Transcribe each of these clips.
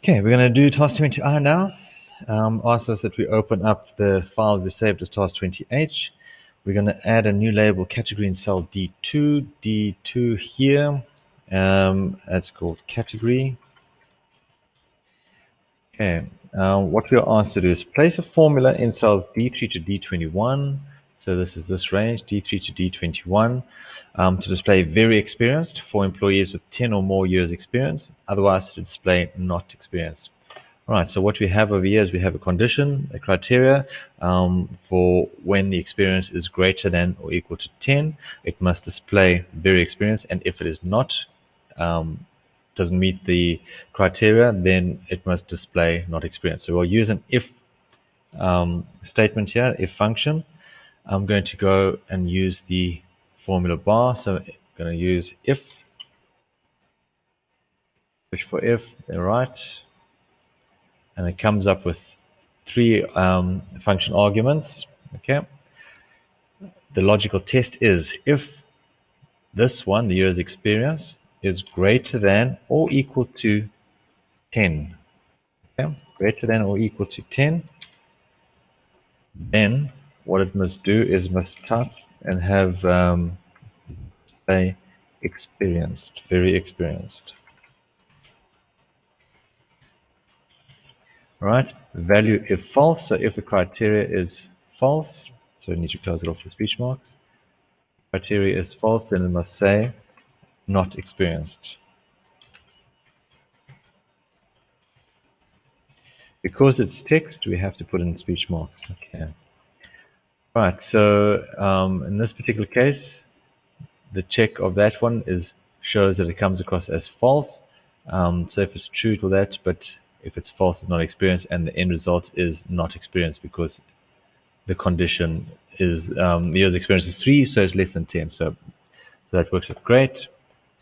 Okay, we're going to do task 20i now. Asks us that we open up the file we saved as task 20h. We're going to add a new label category in cell D2. D2 here. That's called category. Okay, what we're asked to do is place a formula in cells D3 to D21. So this is this range, D3 to D21, to display very experienced for employees with 10 or more years experience, otherwise to display not experienced. All right, so what we have over here is we have a condition, a criteria for when the experience is greater than or equal to 10, it must display very experienced, and if it is not, doesn't meet the criteria, then it must display not experienced. So we'll use an if statement here, if function. I'm going to go and use the formula bar. So I'm going to use if, search for if, right, and it comes up with three function arguments. Okay. The logical test is if this one, the year's experience, is greater than or equal to 10. Okay. Greater than or equal to 10. Then what it must do is must type and have a experienced, very experienced. All right. Value if false. So if the criteria is false, so we need to close it off with speech marks. Criteria is false, then it must say not experienced. Because it's text, we have to put in speech marks. Okay. Right. So in this particular case, the check of that one shows that it comes across as false. So if it's true to that, but if it's false, it's not experienced, and the end result is not experienced because the condition is the year's experience is 3, so it's less than 10. So that works out great.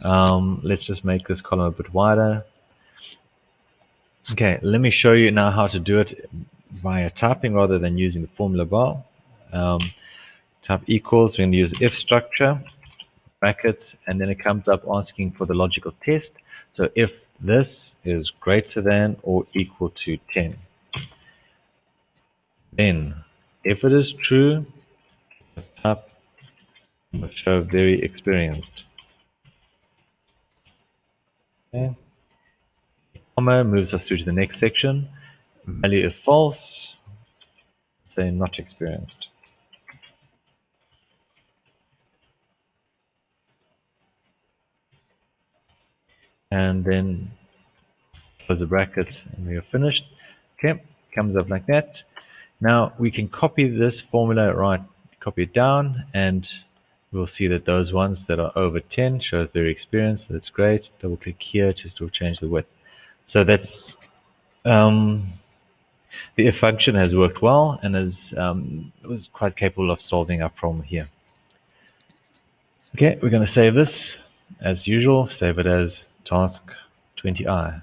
Let's just make this column a bit wider. Okay, let me show you now how to do it via typing rather than using the formula bar. Type equals, we're going to use if structure, brackets, and then it comes up asking for the logical test. So if this is greater than or equal to 10, then if it is true, type show very experienced. Okay. Comma moves us through to the next section. Value if false, say not experienced. And then close the brackets and we are finished. Okay, comes up like that. Now we can copy this formula, right, copy it down, and we'll see that those ones that are over 10 show very experienced. So that's great. Double click here just to change the width. So that's the if function has worked well and was quite capable of solving our problem here. Okay, we're going to save this as usual. Save it as task 20i.